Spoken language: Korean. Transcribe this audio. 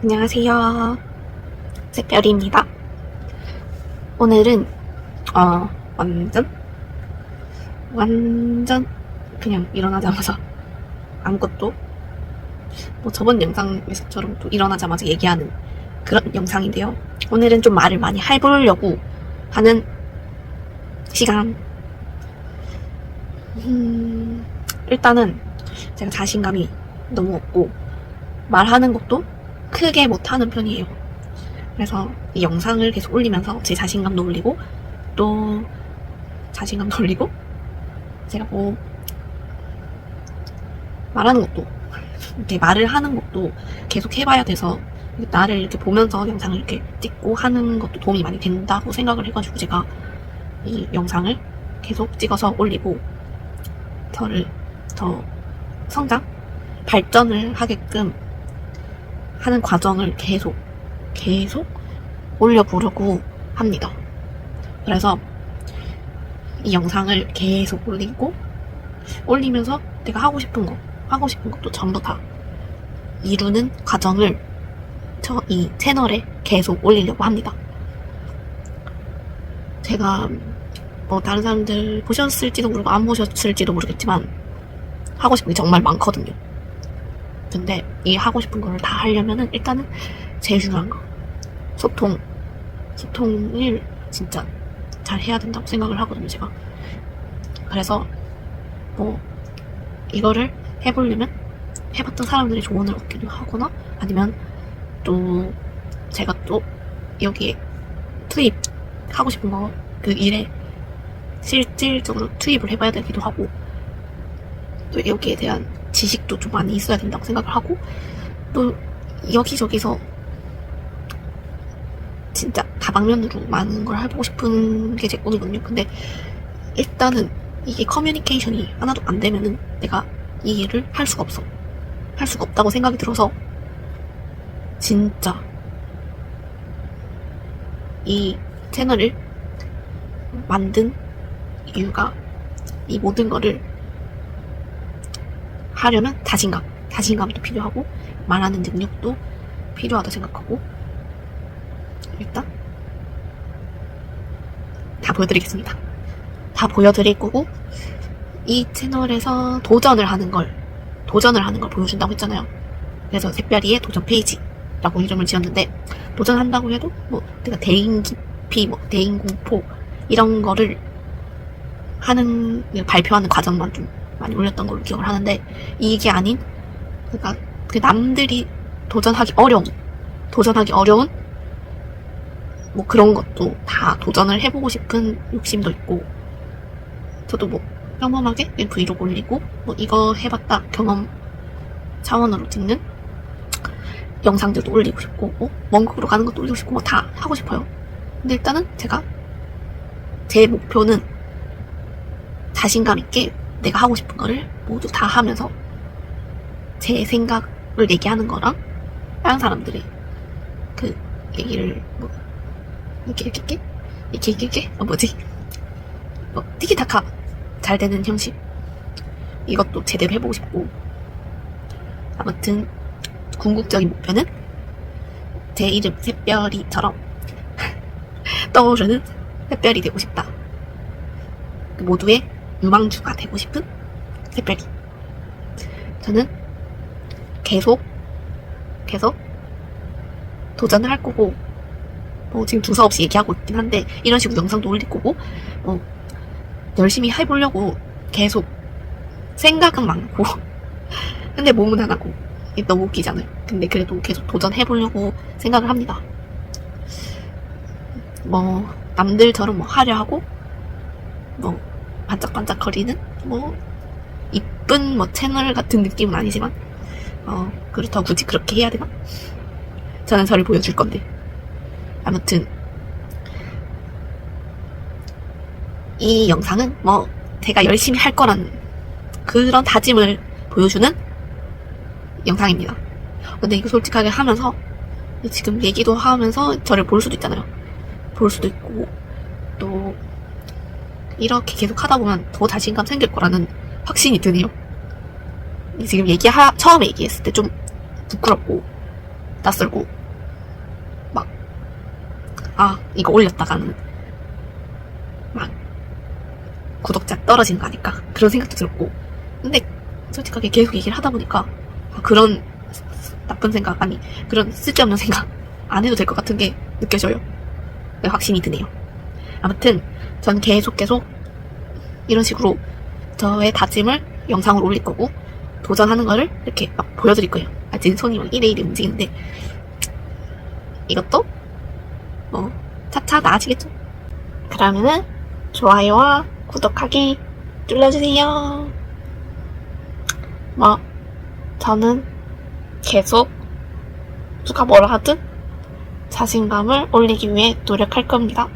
안녕하세요. 새별입니다. 오늘은 완전 그냥 일어나자마자 아무것도 저번 영상에서처럼 또 일어나자마자 얘기하는 그런 영상인데요. 오늘은 좀 말을 많이 해보려고 하는 시간. 일단은 제가 자신감이 너무 없고 말하는 것도 크게 못하는 편이에요. 그래서 이 영상을 계속 올리면서 제 자신감도 올리고 또 자신감도 올리고 제가 말하는 것도 이렇게 말을 하는 것도 계속 해봐야 돼서 나를 이렇게 보면서 영상을 이렇게 찍고 하는 것도 도움이 많이 된다고 생각을 해가지고 제가 이 영상을 계속 찍어서 올리고 저를 더 성장, 발전을 하게끔 하는 과정을 계속 올려보려고 합니다. 그래서 이 영상을 계속 올리면서 내가 하고 싶은 것도 전부 다 이루는 과정을 이 채널에 계속 올리려고 합니다. 제가 다른 사람들 보셨을지도 모르고 안 보셨을지도 모르겠지만 하고 싶은 게 정말 많거든요. 근데 이 하고 싶은 거를 다 하려면은 일단은 제일 중요한 거 소통을 진짜 잘 해야 된다고 생각을 하거든요, 제가. 그래서 이거를 해보려면 해봤던 사람들의 조언을 얻기도 하거나 아니면 또 제가 또 여기에 투입하고 싶은 거 그 일에 실질적으로 투입을 해봐야 되기도 하고 또 여기에 대한 지식도 좀 많이 있어야 된다고 생각을 하고 또 여기저기서 진짜 다방면으로 많은 걸 해보고 싶은 게 제 꿈이거든요. 근데 일단은 이게 커뮤니케이션이 하나도 안 되면은 내가 이 일을 할 수가 없다고 생각이 들어서 진짜 이 채널을 만든 이유가 이 모든 거를 하려면 자신감도 필요하고 말하는 능력도 필요하다 생각하고 일단 다 보여드리겠습니다. 다 보여드릴 거고 이 채널에서 도전을 하는 걸 보여준다고 했잖아요. 그래서 새별이의 도전 페이지라고 이름을 지었는데 도전한다고 해도 내가 대인 기피, 대인 공포 이런 거를 발표하는 과정만 좀 많이 올렸던 걸로 기억을 하는데 이게 아닌 그러니까 남들이 도전하기 어려운 그런 것도 다 도전을 해보고 싶은 욕심도 있고 저도 평범하게 브이로그 올리고 이거 해봤다 경험 차원으로 찍는 영상들도 올리고 싶고 원곡으로 가는 것도 올리고 싶고 다 하고 싶어요. 근데 일단은 제 목표는 자신감 있게 내가 하고 싶은 거를 모두 다 하면서 제 생각을 얘기하는 거랑 다른 사람들이 그 얘기를 이렇게 티키타카 잘 되는 형식 이것도 제대로 해보고 싶고 아무튼 궁극적인 목표는 제 이름 새별이처럼 떠오르는 새별이 되고 싶다. 모두의 유망주가 되고 싶은 새별이. 저는 계속 도전을 할 거고 지금 두서없이 얘기하고 있긴 한데 이런 식으로 영상도 올릴 거고 열심히 해보려고 계속 생각은 많고 근데 몸은 안 하고 너무 웃기잖아요. 근데 그래도 계속 도전해보려고 생각을 합니다. 남들처럼 하려 하고 반짝반짝거리는 이쁜 채널 같은 느낌은 아니지만 그렇다고 굳이 그렇게 해야 되나? 저는 저를 보여줄 건데 아무튼 이 영상은 제가 열심히 할 거란 그런 다짐을 보여주는 영상입니다. 근데 이거 솔직하게 하면서 지금 얘기도 하면서 저를 볼 수도 있잖아요. 볼 수도 있고 또 이렇게 계속 하다 보면 더 자신감 생길 거라는 확신이 드네요. 지금 처음에 얘기했을 때 좀 부끄럽고 낯설고 막 이거 올렸다가는 막 구독자 떨어지는 거 아닐까 그런 생각도 들었고, 근데 솔직하게 계속 얘기를 하다 보니까 그런 나쁜 생각, 아니 그런 쓸데없는 생각 안 해도 될 것 같은 게 느껴져요. 확신이 드네요. 아무튼 전 계속 이런 식으로 저의 다짐을 영상으로 올릴 거고, 도전하는 거를 이렇게 막 보여드릴 거예요. 지금 손이 막 이래 움직이는데 이것도 차차 나아지겠죠. 그러면은 좋아요와 구독하기 눌러주세요. 저는 계속 누가 뭐라 하든 자신감을 올리기 위해 노력할 겁니다.